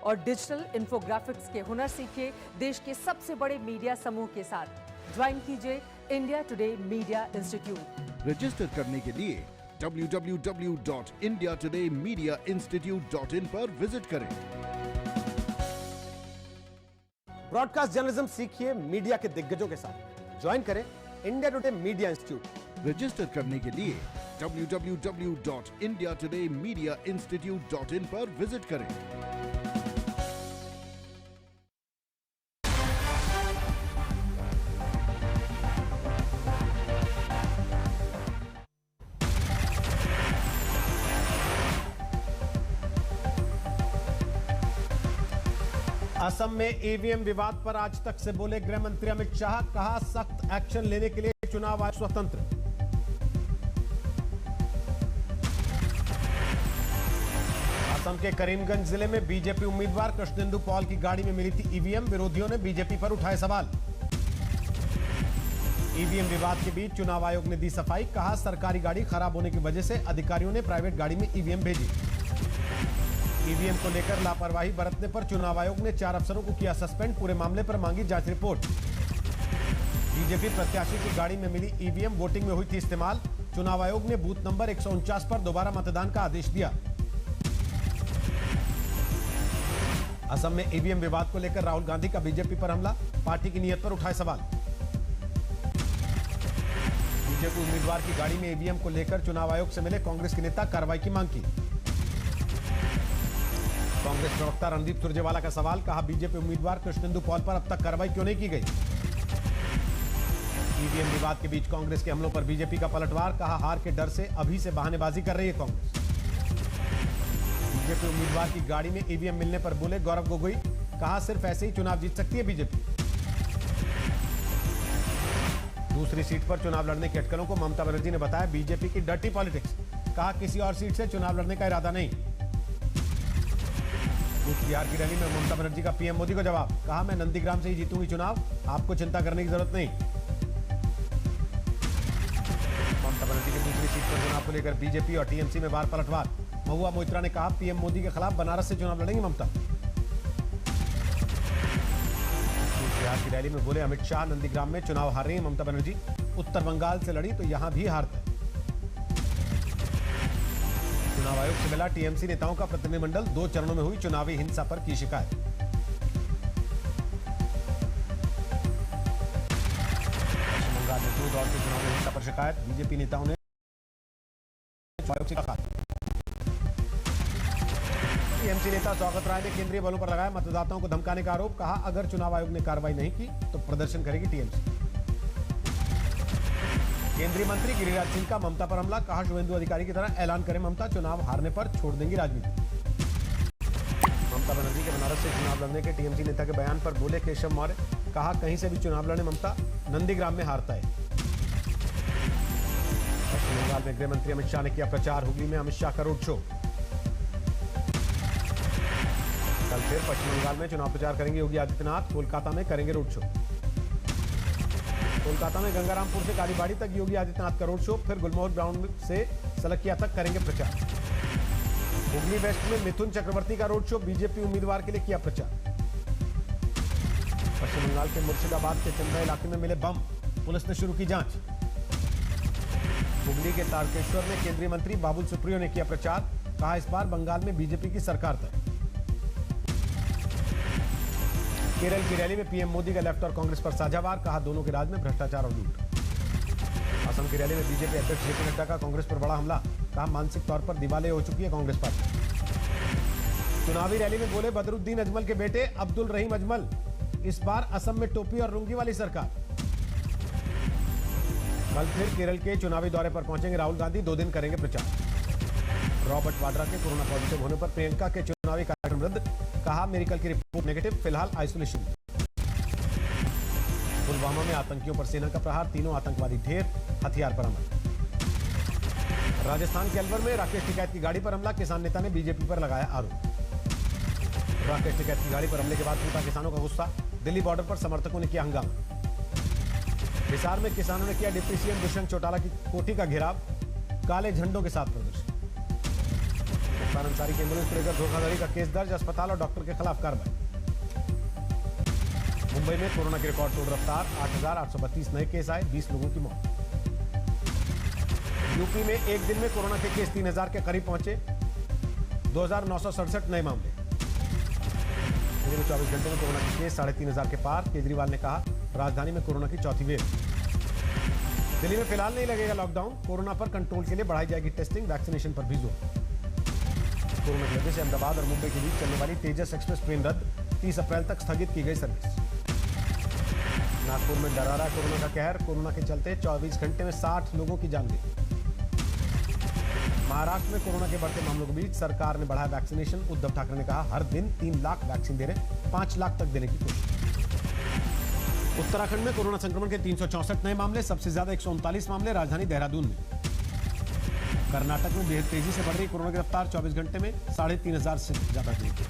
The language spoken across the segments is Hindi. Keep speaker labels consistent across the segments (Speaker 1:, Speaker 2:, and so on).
Speaker 1: और डिजिटल इन्फोग्राफिक्स के हुनर सीखिए देश के सबसे बड़े मीडिया समूह के साथ। ज्वाइन कीजिए India today media institute.
Speaker 2: Register करने के लिए www.indiatodayMediaInstitute.in पर विजिट करें।
Speaker 3: ब्रॉडकास्ट जर्नलिज्म सीखिए मीडिया के दिग्गजों के साथ। ज्वाइन करें India today media institute.
Speaker 2: Register करने के लिए www.indiatodayMediaInstitute.in पर विजिट करें।
Speaker 3: असम में ईवीएम विवाद पर आज तक से बोले गृह मंत्री अमित शाह। कहा सख्त एक्शन लेने के लिए चुनाव आयोग स्वतंत्र। असम के करीमगंज जिले में बीजेपी उम्मीदवार कृष्णेंदु पॉल की गाड़ी में मिली थी ईवीएम। विरोधियों ने बीजेपी पर उठाए सवाल। ईवीएम विवाद के बीच चुनाव आयोग ने दी सफाई। कहा सरकारी गाड़ी खराब होने की वजह से अधिकारियों ने प्राइवेट गाड़ी में ईवीएम भेजी। ईवीएम को लेकर लापरवाही बरतने पर चुनाव आयोग ने 4 अफसरों को किया सस्पेंड। पूरे मामले पर मांगी जांच रिपोर्ट। बीजेपी प्रत्याशी की गाड़ी में मिली ईवीएम वोटिंग में हुई थी इस्तेमाल। चुनाव आयोग ने बूथ नंबर 149 पर दोबारा मतदान का आदेश दिया। असम में ईवीएम विवाद को लेकर राहुल गांधी का बीजेपी पर हमला। पार्टी की नीयत पर उठाए सवाल। बीजेपी उम्मीदवार की गाड़ी में ईवीएम को लेकर चुनाव आयोग से मिले कांग्रेस के नेता, कार्रवाई की मांग की। कांग्रेस प्रवक्ता रणदीप सुरजेवाला का सवाल। कहा बीजेपी उम्मीदवार कृष्णेंदु पॉल पर अब तक कार्रवाई क्यों नहीं की गई। ईवीएम विवाद के बीच कांग्रेस के हमलों पर बीजेपी का पलटवार। कहा हार के डर से अभी से बहानेबाजी कर रही है कांग्रेस। बीजेपी उम्मीदवार की गाड़ी में ईवीएम मिलने पर बोले गौरव गोगोई। कहा सिर्फ ऐसे ही चुनाव जीत सकती है बीजेपी। दूसरी सीट पर चुनाव लड़ने की अटकलों को ममता बनर्जी ने बताया बीजेपी की डर्टी पॉलिटिक्स। कहा किसी और सीट से चुनाव लड़ने का इरादा नहीं। बिहार की रैली में ममता बनर्जी का पीएम मोदी को जवाब। कहा मैं नंदीग्राम से ही जीतूंगी चुनाव, आपको चिंता करने की जरूरत नहीं। ममता बनर्जी की दूसरी सीट पर चुनाव को लेकर बीजेपी और टीएमसी में बार पलटवार। महुआ मोइत्रा ने कहा पीएम मोदी के खिलाफ बनारस से चुनाव लड़ेंगी ममता। बिहार की रैली में बोले अमित शाह नंदीग्राम में चुनाव हार रही है ममता बनर्जी। उत्तर बंगाल से लड़ी तो यहां भी हारता है। चुनाव आयोग से मिला टीएमसी नेताओं का प्रतिनिधिमंडल। 2 चरणों में हुई चुनावी हिंसा पर की शिकायत। पश्चिम बंगाल में 2 दौर के चुनाव में हिंसा पर शिकायत। बीजेपी नेताओं ने आयोग से कहा। टीएमसी नेता स्वागत राय ने केंद्रीय बलों पर लगाया मतदाताओं को धमकाने का आरोप। कहा अगर चुनाव आयोग ने कार्रवाई नहीं की तो प्रदर्शन करेगी टीएमसी। केंद्रीय मंत्री गिरिराज सिंह का ममता पर हमला। कहा शुभेंदु अधिकारी की तरह ऐलान करें ममता, चुनाव हारने पर छोड़ देंगी राजनीति। ममता बनर्जी के बनारस से चुनाव लड़ने के टीएमसी नेता के बयान पर बोले केशव मौर्य। कहा कहीं से भी चुनाव लड़ने ममता, नंदीग्राम में हारता है। पश्चिम बंगाल में गृह मंत्री अमित शाह ने किया प्रचार। हुगली में अमित शाह का रोड शो। कल फिर पश्चिम बंगाल में चुनाव प्रचार करेंगे योगी आदित्यनाथ। कोलकाता में करेंगे रोड शो। कोलकाता में गंगारामपुर से कालीबाड़ी तक योगी आदित्यनाथ का रोड शो। फिर गुलमोहर ग्राउंड से सलकिया तक करेंगे प्रचार। हुगली वेस्ट में मिथुन चक्रवर्ती का रोड शो। बीजेपी उम्मीदवार के लिए किया प्रचार। पश्चिम बंगाल के मुर्शिदाबाद के चंदा इलाके में मिले बम। पुलिस ने शुरू की जांच। हुगली के तारकेश्वर में केंद्रीय मंत्री बाबुल सुप्रियो ने किया प्रचार। कहा इस बार बंगाल में बीजेपी की सरकार तय। केरल की रैली में पीएम मोदी का लेफ्ट और कांग्रेस पर साझावार। कहा दोनों के राज में भ्रष्टाचार और लूट। असम की रैली में बीजेपी अध्यक्ष जेपी नड्डा का कांग्रेस पर बड़ा हमला। कहा मानसिक तौर पर दिवालिया हो चुकी है कांग्रेस पार्टी। चुनावी रैली में बोले बदरुद्दीन अजमल के बेटे अब्दुल रहीम अजमल। इस बार असम में टोपी और लुंगी वाली सरकार। कल फिर केरल के चुनावी दौरे पर पहुंचेंगे राहुल गांधी। 2 दिन करेंगे प्रचार। रॉबर्ट वाड्रा के कोरोना पॉजिटिव होने पर प्रियंका के चुनावी कार्यक्रम रद्द। कहा मेडिकल की रिपोर्ट नेगेटिव, फिलहाल आइसोलेशन। पुलवामा में आतंकियों पर सेना का प्रहार। 3 आतंकवादी ढेर, हथियार बरामद। राजस्थान के अलवर में राकेश टिकैत की गाड़ी पर हमला। किसान नेता ने बीजेपी पर लगाया आरोप। राकेश टिकैत की गाड़ी पर हमले के बाद टूटा किसानों का गुस्सा। दिल्ली बॉर्डर पर समर्थकों ने किया हंगामा। हिसार में किसानों ने किया डिप्टी सीएम दुष्यंत चौटाला की कोठी का घेराव। काले झंडों के साथ प्रदर्शन। सुल्तान अंसारी की एम्बुलेंस को लेकर धोखाधड़ी का केस दर्ज, अस्पताल और डॉक्टर के खिलाफ कार्रवाई। मुंबई में कोरोना की रिकॉर्ड तोड़ रफ्तार, 8,832 नए केस आए, 20 लोगों की मौत। यूपी में एक दिन में कोरोना के केस 3,000 के करीब पहुंचे, 2,967 नए मामले। दिल्ली में 24 घंटे में कोरोना के केस 3,500 के पार। केजरीवाल ने कहा राजधानी में कोरोना की चौथी वेव। दिल्ली में फिलहाल नहीं लगेगा लॉकडाउन, कोरोना पर कंट्रोल के लिए बढ़ाई जाएगी टेस्टिंग, वैक्सीनेशन पर भी जोर। कोरोना की वजह से अहमदाबाद और मुंबई के बीच चलने वाली तेजस एक्सप्रेस ट्रेन रद्द, 30 अप्रैल तक स्थगित की गई सर्विस। नागपुर में डरा रहा कोरोना का कहर, कोरोना के चलते 24 घंटे में 60 लोगों की जान गई। महाराष्ट्र में कोरोना के बढ़ते मामलों के बीच सरकार ने बढ़ाया वैक्सीनेशन। उद्धव ठाकरे ने कहा हर दिन 3 लाख वैक्सीन दे रहे, 5 लाख तक देने की कोशिश। उत्तराखंड में कोरोना संक्रमण के 364 नए मामले, सबसे ज्यादा 139 मामले राजधानी देहरादून में। कर्नाटक में बेहद तेजी से बढ़ रही कोरोना की रफ्तार, 24 घंटे में 3,500 से ज्यादा नए केस।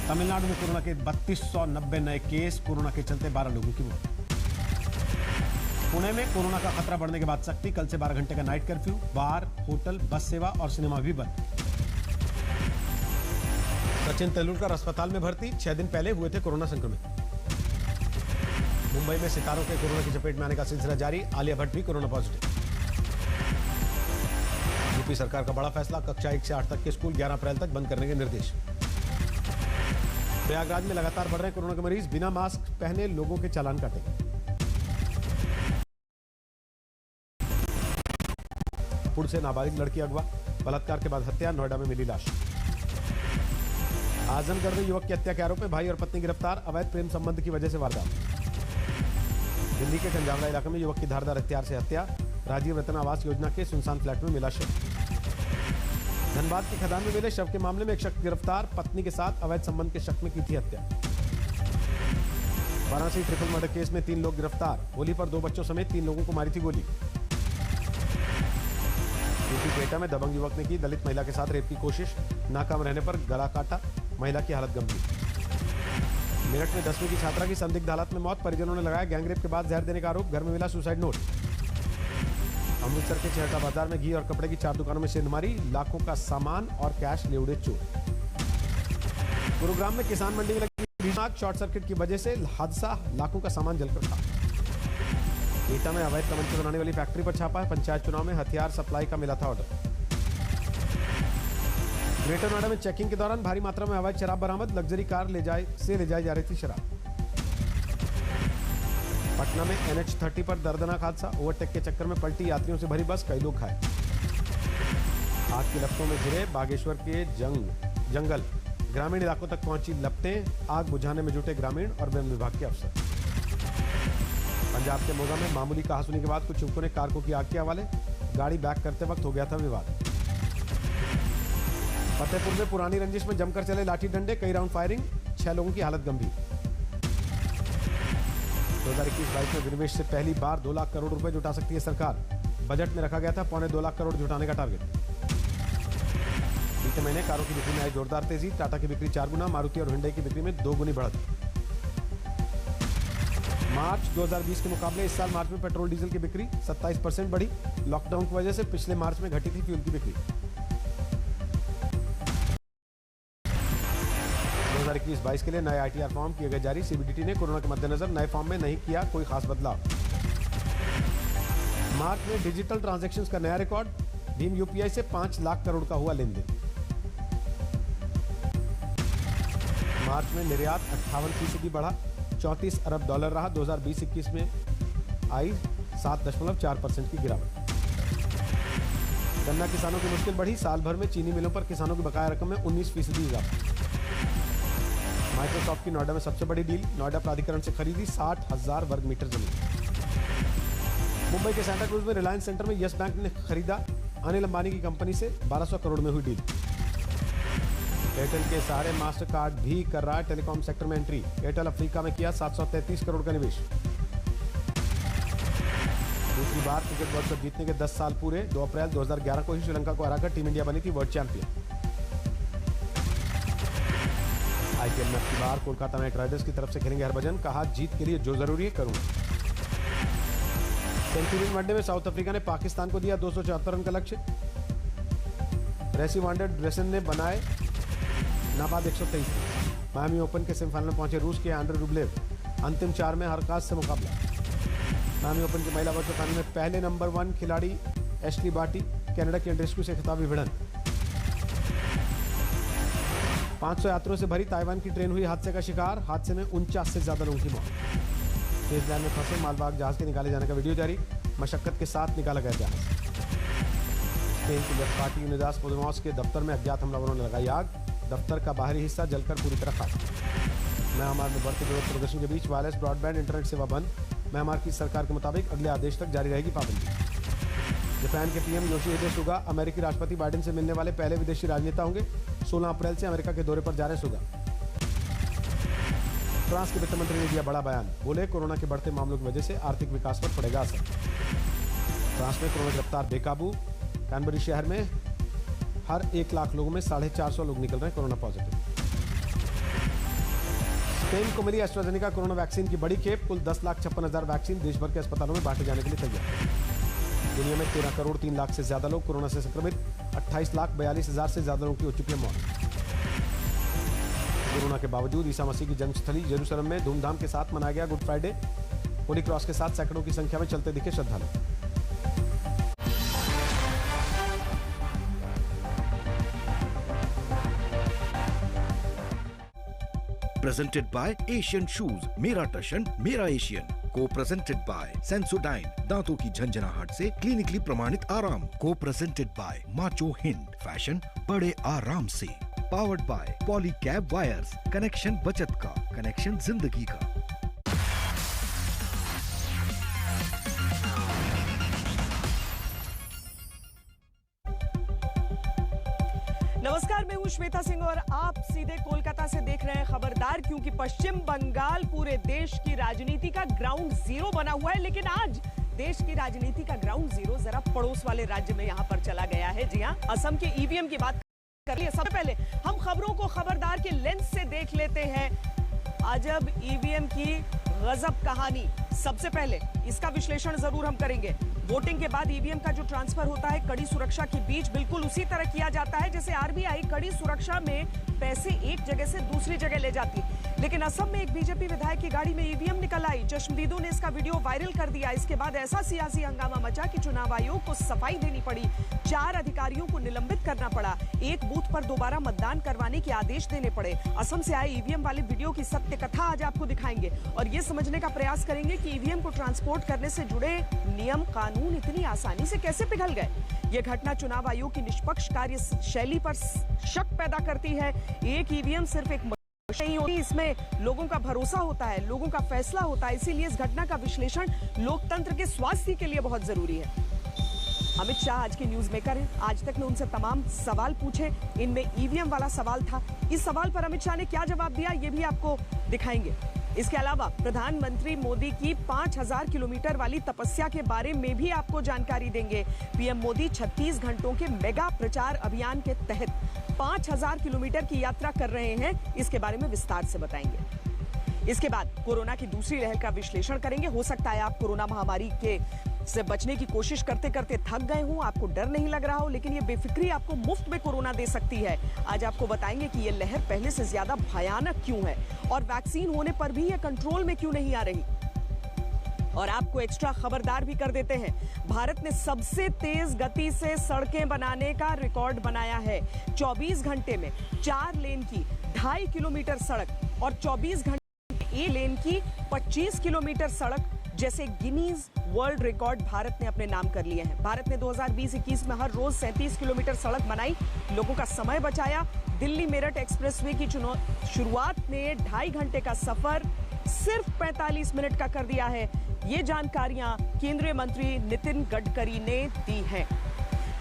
Speaker 3: तमिलनाडु में कोरोना के 3,290 नए केस, कोरोना के चलते 12 लोगों की मौत। पुणे में कोरोना का खतरा बढ़ने के बाद सख्ती, कल से 12 घंटे का नाइट कर्फ्यू, बार, होटल, बस सेवा और सिनेमा भी बंद। सचिन तेंदुलकर अस्पताल में भर्ती, 6 दिन पहले हुए थे कोरोना संक्रमित। मुंबई में सितारों के कोरोना की चपेट में आने का सिलसिला जारी, आलिया भट्ट भी कोरोना पॉजिटिव। यूपी सरकार का बड़ा फैसला, कक्षा 1 से 8 तक के स्कूल 11 अप्रैल तक बंद करने के निर्देश। प्रयागराज में लगातार बढ़ रहे कोरोना के मरीज, बिना मास्क पहने लोगों के चालान काटेंगे। पुणे से नाबालिग लड़की अगवा, बलात्कार के बाद हत्या, नोएडा में मिली लाश। आजमगढ़ में युवक की हत्या के आरोप में भाई और पत्नी गिरफ्तार, अवैध प्रेम संबंध की वजह से वारदात। दिल्ली के कंजावला इलाके में युवक की धारदार हथियार से हत्या, राजीव रतन आवास योजना के सुनसान फ्लैट में मिला शव। धनबाद की खदान में मिले शव के मामले में एक शख्स गिरफ्तार, पत्नी के साथ अवैध संबंध के शक में की थी हत्या। वाराणसी ट्रिपल मर्डर केस में 3 लोग गिरफ्तार, होली पर 2 बच्चों समेत 3 लोगों को मारी थी गोली। यूपी पेटा में दबंग युवक ने की दलित महिला के साथ रेप की कोशिश, नाकाम रहने पर गला काटा, महिला की हालत गंभीर। मेरठ में 10वीं की छात्रा की संदिग्ध हालत में मौत, परिजनों ने लगाया गैंगरेप के बाद जहर देने का आरोप, घर में मिला सुसाइड नोट। अमृतसर के चेहटा बाजार में घी और कपड़े की 4 दुकानों में सेंधमारी, लाखों का सामान और कैश ले उड़े चोर। गुरुग्राम में किसान मंडी में लगी आग, शॉर्ट सर्किट की वजह से हादसा, लाखों का सामान जलकर खाक। एटा में अवैध तमंचे बनाने वाली फैक्ट्री पर छापा है, पंचायत चुनाव में हथियार सप्लाई का मिला था ऑर्डर। ग्रेटर नोएडा में चेकिंग के दौरान भारी मात्रा में अवैध शराब बरामद, लग्जरी कार ले जाई जा रही थी शराब। पटना में NH30 पर दर्दनाक हादसा, ओवरटेक के चक्कर में पलटी, यात्रियों से भरी बस, कई लोग घायल। आग की लपटों में घिरे बागेश्वर के जंगल, ग्रामीण इलाकों तक पहुंची लपटें, आग बुझाने में जुटे ग्रामीण और वन विभाग के अफसर। पंजाब के मोगा में मामूली कहासुनी के बाद कुछ युवकों ने कार को किया आग के हवाले, गाड़ी बैक करते वक्त हो गया था विवाद। फतेहपुर में पुरानी रंजिश में जमकर चले लाठी डंडे, कई राउंड फायरिंग, 6 लोगों की हालत गंभीर। 2021-22 में विनिवेश से पहली बार 2 लाख करोड़ रुपए जुटा सकती है सरकार, बजट में रखा गया था 2.25 लाख करोड़ जुटाने का टारगेट। बीते महीने कारों की बिक्री में आई जोरदार तेजी, टाटा की बिक्री 4 गुना, मारुति और हुंडई की बिक्री में 2 गुनी बढ़त। मार्च 2020 के मुकाबले इस साल मार्च में पेट्रोल डीजल की बिक्री 27% बढ़ी, लॉकडाउन की वजह से पिछले मार्च में घटी थी फ्यूल की बिक्री। 2021-22 के लिए नए ITR फॉर्म किए गए जारी, CBDT ने कोरोना के मद्देनजर नए फॉर्म में नहीं किया कोई खास बदलाव। मार्च में डिजिटल ट्रांजैक्शंस का नया रिकॉर्ड, भीम UPI से 5 लाख करोड़ का हुआ लेन देन। मार्च में निर्यात 58% बढ़ा, 34 अरब डॉलर रहा, 2020-21 में आई 7.4% की गिरावट। गन्ना किसानों की मुश्किल बढ़ी, साल भर में चीनी मिलों पर किसानों की बकाया रकम में 19% इजाफा। माइक्रोसॉफ्ट की नोएडा में सबसे बड़ी डील, नोएडा प्राधिकरण से खरीदी 60,000 वर्ग मीटर जमीन। मुंबई के सैंटा क्रूज में रिलायंस सेंटर में यस बैंक ने खरीदा अनिल अंबानी की कंपनी से 1200 करोड़ में हुई डील। एयरटेल के सहारे मास्टर कार्ड भी कर रहा है टेलीकॉम सेक्टर में एंट्री, एयरटेल अफ्रीका में किया 733 करोड़ का निवेश। दूसरी बार क्रिकेट वर्ल्ड कप जीतने के 10 साल पूरे, 2 अप्रैल 2011 को ही श्रीलंका को हराकर टीम इंडिया बनी थी वर्ल्ड चैंपियन। IPL में अब की बार कोलकाता नाइट राइडर्स की तरफ से खेलेंगे हरभजन, कहा जीत के लिए जो जरूरी है करूंगा। सेंचुरी वनडे में साउथ अफ्रीका ने पाकिस्तान को दिया 274 रन का लक्ष्य। रेसी वांडेड ड्रेसन ने बनाए नाबाद 123। मायामी ओपन के सेमीफाइनल में पहुंचे रूस के आंड्रे रूबलेव, अंतिम 4 में हरकाज से मुकाबला। मायामी ओपन के महिला वर्ग के फाइनल में पहले नंबर 1 खिलाड़ी एशली बार्टी कनाडा की एंड्रेस्कू से खिताबी भिड़ंत। 500 यात्रियों से भरी ताइवान की ट्रेन हुई हादसे का शिकार, हादसे में 49 से ज्यादा लोगों की मौत। स्विट्जरलैंड में फंसे मालवाहक जहाज के निकाले जाने का वीडियो जारी, मशक्कत के साथ निकाला गया जहाज। स्पेन की लेफ्ट पार्टी यूनिदास पोदेमोस के दफ्तर में अज्ञात हमलावरों ने लगाई आग, दफ्तर का बाहरी हिस्सा जलकर पूरी तरह खाक। म्यांमार में बढ़ते विरोध प्रदर्शन के बीच वायरलेस ब्रॉडबैंड इंटरनेट सेवा बंद, म्यांमार की सरकार के मुताबिक अगले आदेश तक जारी रहेगी पाबंदी। जापान के पीएम योशिहिदे सुगा अमेरिकी राष्ट्रपति बाइडेन से मिलने वाले पहले विदेशी राजनेता होंगे। 16 अप्रैल से अमेरिका के दौरे पर जा रहे सुगा। फ्रांस के वित्त मंत्री ने दिया बड़ा बयान, बोले कोरोना के बढ़ते मामलों की वजह से आर्थिक विकास पर पड़ेगा असर। फ्रांस में कोरोना गिरफ्तार बेकाबू, कैनबरी शहर में हर 1 लाख लोगों में 450 लोग निकल रहे हैं कोरोना पॉजिटिव। स्पेन को मिली एस्ट्राजेनेका कोरोना वैक्सीन की बड़ी खेप, कुल 10,56,000 वैक्सीन देश भर के अस्पतालों में बांटे जाने के लिए तैयार। दुनिया में 13 करोड़ 3 लाख से ज्यादा लोग कोरोना से संक्रमित, 28,42,000 से ज्यादा लोगों की हो चुकी है मौत। कोरोना के बावजूद ईसा मसीह की जन्मस्थली यरूशलेम में धूमधाम के साथ मनाया गया गुड फ्राइडे। होली क्रॉस के साथ सैकड़ों की संख्या में चलते दिखे श्रद्धालु।
Speaker 2: Presented by Asian Shoes, मेरा टशन मेरा एशियन। को प्रेजेंटेड बाय सेंसोडाइन, दांतों की झंझनाहट से क्लिनिकली प्रमाणित आराम। को presented by macho Hind, fashion बड़े आराम से। Powered by Polycab wires, connection बचत का, कनेक्शन जिंदगी का।
Speaker 4: नमस्कार, मैं हूं श्वेता सिंह और आप सीधे कोलकाता से देख रहे हैं खबरदार, क्योंकि पश्चिम बंगाल पूरे देश की राजनीति का ग्राउंड जीरो बना हुआ है। लेकिन आज देश की राजनीति का ग्राउंड जीरो जरा पड़ोस वाले राज्य में यहां पर चला गया है। जी हां, असम के ईवीएम की बात कर लिए। सबसे पहले हम खबरों को खबरदार के लेंस से देख लेते हैं। अजब ईवीएम की गजब कहानी। सबसे पहले इसका विश्लेषण जरूर हम करेंगे। वोटिंग के बाद ईवीएम का जो ट्रांसफर होता है कड़ी सुरक्षा के बीच, बिल्कुल उसी तरह किया जाता है जैसे आरबीआई कड़ी सुरक्षा में पैसे एक जगह से दूसरी जगह ले जाती। लेकिन असम में एक बीजेपी विधायक की गाड़ी में ईवीएम निकल आई। चश्मदीदों ने इसका वीडियो वायरल कर दिया। इसके बाद ऐसा सियासी हंगामा मचा कि चुनाव आयोग को सफाई देनी पड़ी। 4 अधिकारियों को निलंबित करना पड़ा। एक बूथ पर दोबारा मतदान करवाने के आदेश देने पड़े। असम से आए ईवीएम वाले वीडियो की सत्य कथा आज आपको दिखाएंगे और ये समझने का प्रयास करेंगे कि ईवीएम को ट्रांसपोर्ट करने से जुड़े नियम कानून इतनी आसानी से कैसे पिघल गए। ये घटना चुनाव आयोग की निष्पक्ष कार्य शैली पर शक पैदा करती है। एक ईवीएम सिर्फ एक नहीं होती, इसमें लोगों का भरोसा होता है, लोगों का फैसला होता है। इसीलिए इस घटना का विश्लेषण लोकतंत्र के स्वास्थ्य के लिए बहुत जरूरी है। अमित शाह आज के न्यूज मेकर हैं। आज तक ने उनसे तमाम सवाल पूछे, इनमें ईवीएम वाला सवाल था। इस सवाल पर अमित शाह ने क्या जवाब दिया ये भी आपको दिखाएंगे। इसके अलावा प्रधानमंत्री मोदी की 5000 किलोमीटर वाली तपस्या के बारे में भी आपको जानकारी देंगे। पीएम मोदी 36 घंटों के मेगा प्रचार अभियान के तहत 5000 किलोमीटर की यात्रा कर रहे हैं। इसके बारे में विस्तार से बताएंगे। इसके बाद कोरोना की दूसरी लहर का विश्लेषण करेंगे। हो सकता है आप कोरोना महामारी के से बचने की कोशिश करते करते थक गए हों, आपको डर नहीं लग रहा हो, लेकिन ये बेफिक्री आपको मुफ्त में कोरोना दे सकती है। आज आपको बताएंगे कि ये लहर पहले से ज्यादा भयानक क्यों है और वैक्सीन होने पर भी ये कंट्रोल में क्यों नहीं आ रही। और आपको एक्स्ट्रा खबरदार भी कर देते हैं। भारत ने सबसे तेज गति से सड़कें बनाने का रिकॉर्ड बनाया है। 24 घंटे में 4 लेन की 2.5 किलोमीटर सड़क और 24 घंटे में 1 लेन की 25 किलोमीटर सड़क जैसे गिनीज वर्ल्ड रिकॉर्ड भारत ने अपने नाम कर लिए हैं। भारत ने 2020-21 में हर रोज 37 किलोमीटर सड़क बनाई, लोगों का समय बचाया। दिल्ली मेरठ एक्सप्रेसवे की शुरुआत ने 2.5 घंटे का सफर सिर्फ 45 मिनट का कर दिया है। ये जानकारियां केंद्रीय मंत्री नितिन गडकरी ने दी हैं।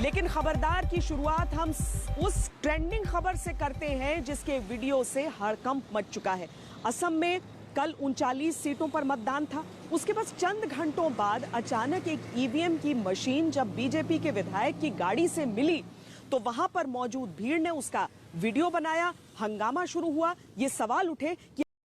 Speaker 4: लेकिन खबरदार की शुरुआत हम उस ट्रेंडिंग खबर से करते हैं जिसके वीडियो से हड़कंप मच चुका है। असम में कल 39 सीटों पर मतदान था। उसके बाद चंद घंटों बाद अचानक एक ईवीएम की मशीन जब बीजेपी के विधायक की गाड़ी से मिली तो वहां पर मौजूद भीड़ ने उसका वीडियो बनाया, हंगामा शुरू हुआ। ये सवाल उठे कि